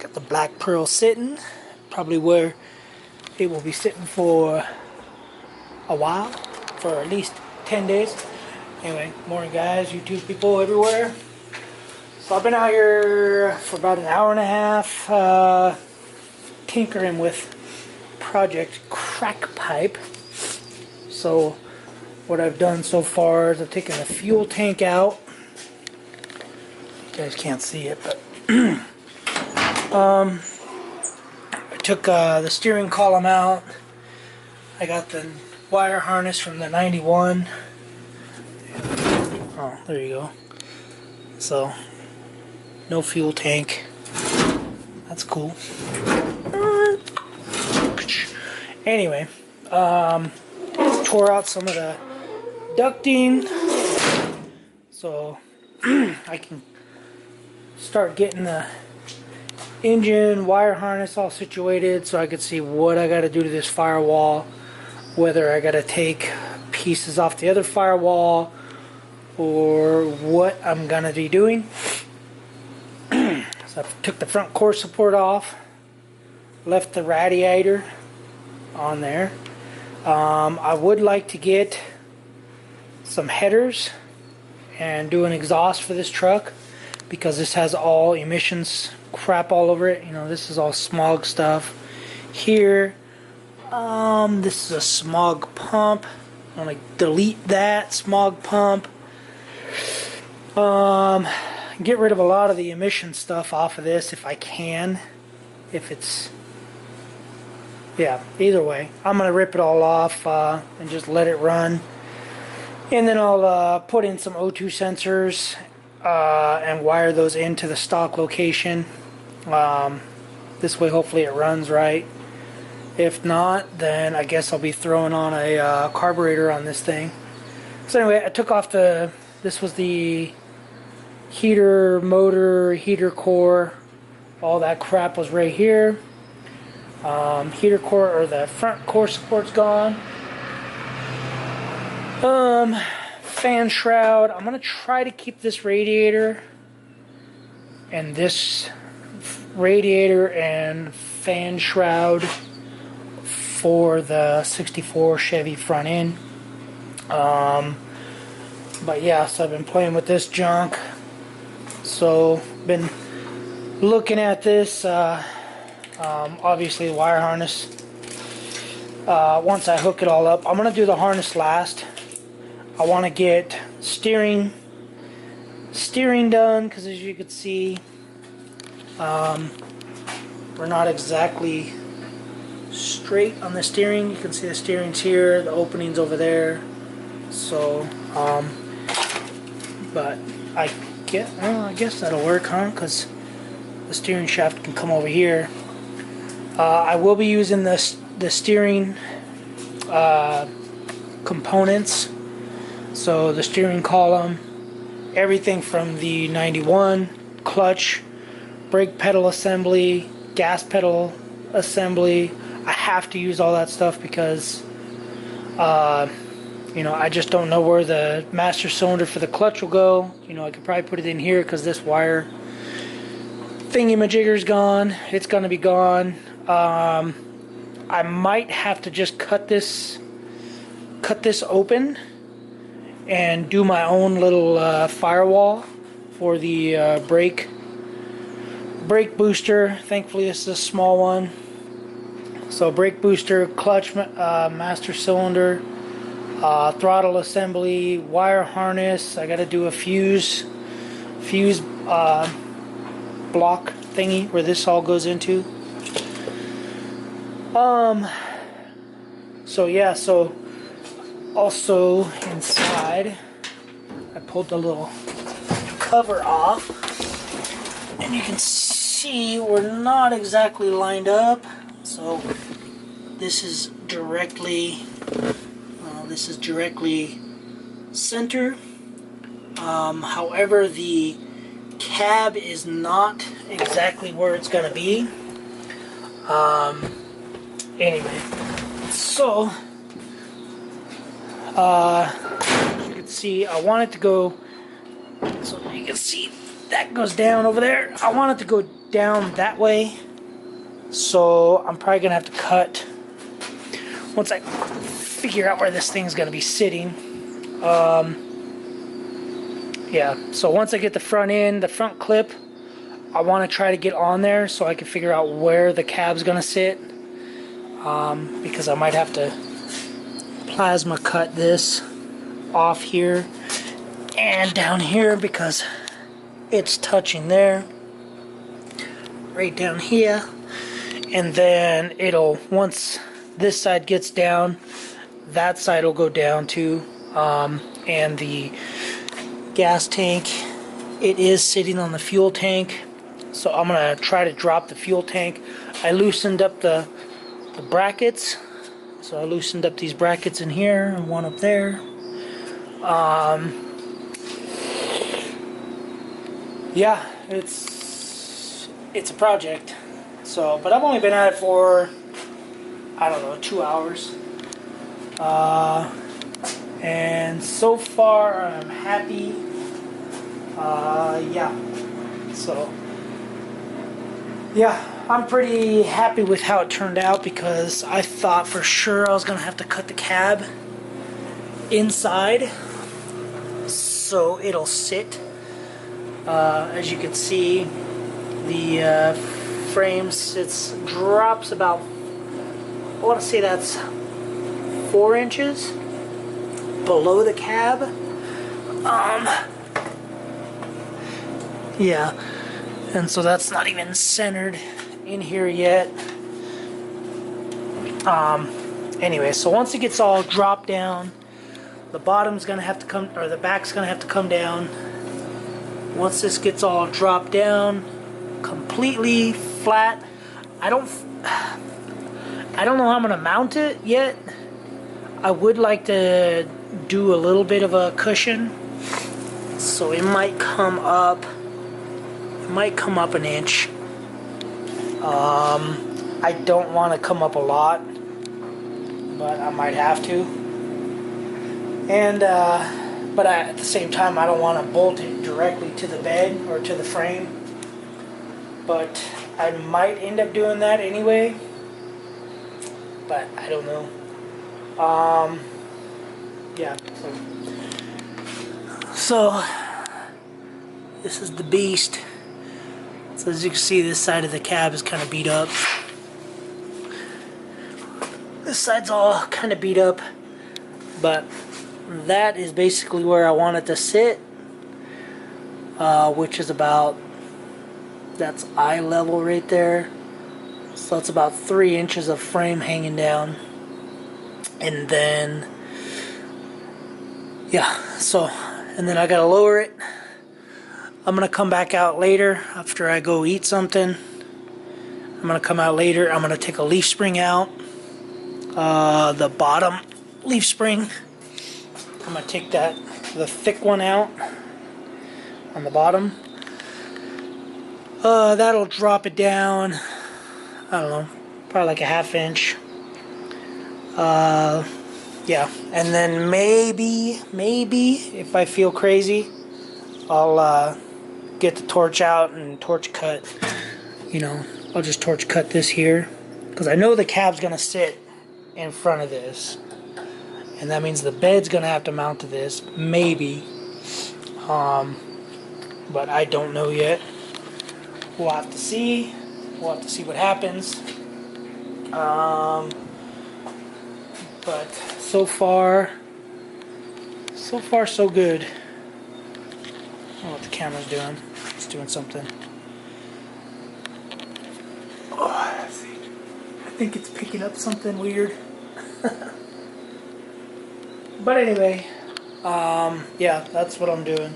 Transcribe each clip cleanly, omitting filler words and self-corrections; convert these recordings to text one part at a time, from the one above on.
Got the black pearl sitting, probably where it will be sitting for a while, for at least 10 days. Anyway, morning guys, YouTube people everywhere. So I've been out here for about an hour and a half tinkering with Project Crack Pipe. So what I've done so far is I've taken the fuel tank out. You guys can't see it, but I took the steering column out. I got the wire harness from the 91. Oh, there you go. So, no fuel tank. That's cool. Anyway, tore out some of the ducting so I can start getting the engine wire harness all situated so I could see what I got to do to this firewall, whether I got to take pieces off the other firewall or what I'm going to be doing. So I took the front core support off, left the radiator on there. I would like to get some headers and do an exhaust for this truck because this has all emissions crap all over it. You know, this is all smog stuff here. This is a smog pump. I'm gonna delete that smog pump. Get rid of a lot of the emission stuff off of this if I can. If it's, yeah, either way, I'm gonna rip it all off and just let it run. And then I'll put in some O2 sensors and wire those into the stock location. This way hopefully it runs right. If not, then I guess I'll be throwing on a carburetor on this thing. So anyway, I took off this was the heater, motor, heater core. All that crap was right here. Heater core, or the front core support's gone. Fan shroud. I'm gonna try to keep this radiator and fan shroud for the 64 Chevy front end. But yeah, so I've been playing with this junk. So been looking at this. Obviously the wire harness. Once I hook it all up, I'm gonna do the harness last. I want to get steering done because, as you can see, we're not exactly straight on the steering. You can see the steering's here, the opening's over there. So, but I guess that'll work, huh? Because the steering shaft can come over here. I will be using the steering components. So the steering column, everything from the 91, clutch, brake pedal assembly, gas pedal assembly. I have to use all that stuff because you know, I just don't know where the master cylinder for the clutch will go. You know, I could probably put it in here because this wire thingy-majigger's gone. It's gonna be gone. I might have to just cut this open and do my own little firewall for the brake booster. Thankfully this is a small one. So brake booster, clutch, master cylinder, throttle assembly, wire harness. I gotta do a fuse block thingy where this all goes into. So yeah, so also inside I pulled the little cover off and you can see we're not exactly lined up. So this is directly center. However, the cab is not exactly where it's gonna be. Anyway, so as you can see, I want it to go so you can see that goes down over there. I want it to go down that way, so I'm probably gonna have to cut once I figure out where this thing's gonna be sitting. Yeah, so once I get the front end, the front clip, I want to try to get on there so I can figure out where the cab's gonna sit, because I might have to plasma cut this off here and down here because it's touching there, right down here, and then it'll, once this side gets down, that side will go down too. And the gas tank, it is sitting on the fuel tank, so I'm gonna try to drop the fuel tank. I loosened up the brackets, so I loosened up these brackets in here and one up there. Yeah, it's a project. So, but I've only been at it for, I don't know, 2 hours. And so far I'm happy. Yeah. So, yeah, I'm pretty happy with how it turned out, because I thought for sure I was gonna have to cut the cab inside so it'll sit. As you can see, the frame drops about, I want to say that's 4 inches below the cab. Yeah, and so that's not even centered in here yet. Anyway, so once it gets all dropped down, the bottom's gonna have to come, or the back's gonna have to come down. Once this gets all dropped down completely flat, I don't know how I'm gonna mount it yet. I would like to do a little bit of a cushion, so it might come up an inch. I don't want to come up a lot, but I might have to. And but at the same time, I don't want to bolt it directly to the bed or to the frame. But I might end up doing that anyway. But I don't know. Yeah. So this is the beast. So as you can see, this side of the cab is kind of beat up. This side's all kind of beat up, but that is basically where I want it to sit, which is about, that's eye level right there. So it's about 3 inches of frame hanging down. And then, yeah, so, and then I gotta lower it. I'm gonna come back out later after I go eat something. I'm gonna come out later. I'm gonna take a leaf spring out, the bottom leaf spring. I'm gonna take the thick one out on the bottom. That'll drop it down, I don't know, probably like a 1/2 inch. Yeah, and then maybe if I feel crazy, I'll get the torch out and torch cut. You know, I'll just torch cut this here, because I know the cab's gonna sit in front of this, and that means the bed's gonna have to mount to this, maybe. But I don't know yet. We'll have to see. We'll have to see what happens. But so far so good. I don't know what the camera's doing. It's doing something. Oh, let's see. I think it's picking up something weird. But anyway, yeah, that's what I'm doing.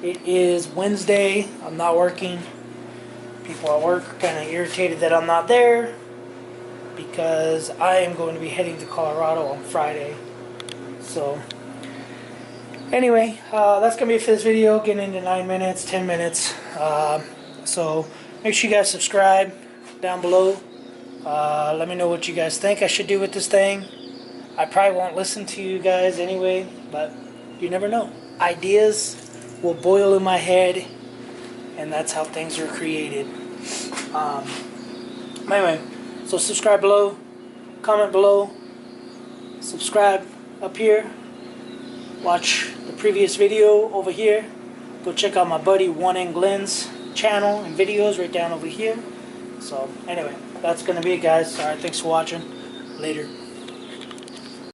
It is Wednesday. I'm not working. People at work are kind of irritated that I'm not there, because I am going to be heading to Colorado on Friday. So anyway, that's going to be it for this video. Getting into 9 minutes, 10 minutes. So make sure you guys subscribe down below. Let me know what you guys think I should do with this thing. I probably won't listen to you guys anyway, but you never know. Ideas will boil in my head, and that's how things are created. Anyway, so subscribe below, comment below, subscribe up here, watch the previous video over here, go check out my buddy 1N Glenn's channel and videos right down over here. So anyway, that's gonna be it, guys. Alright, thanks for watching. Later.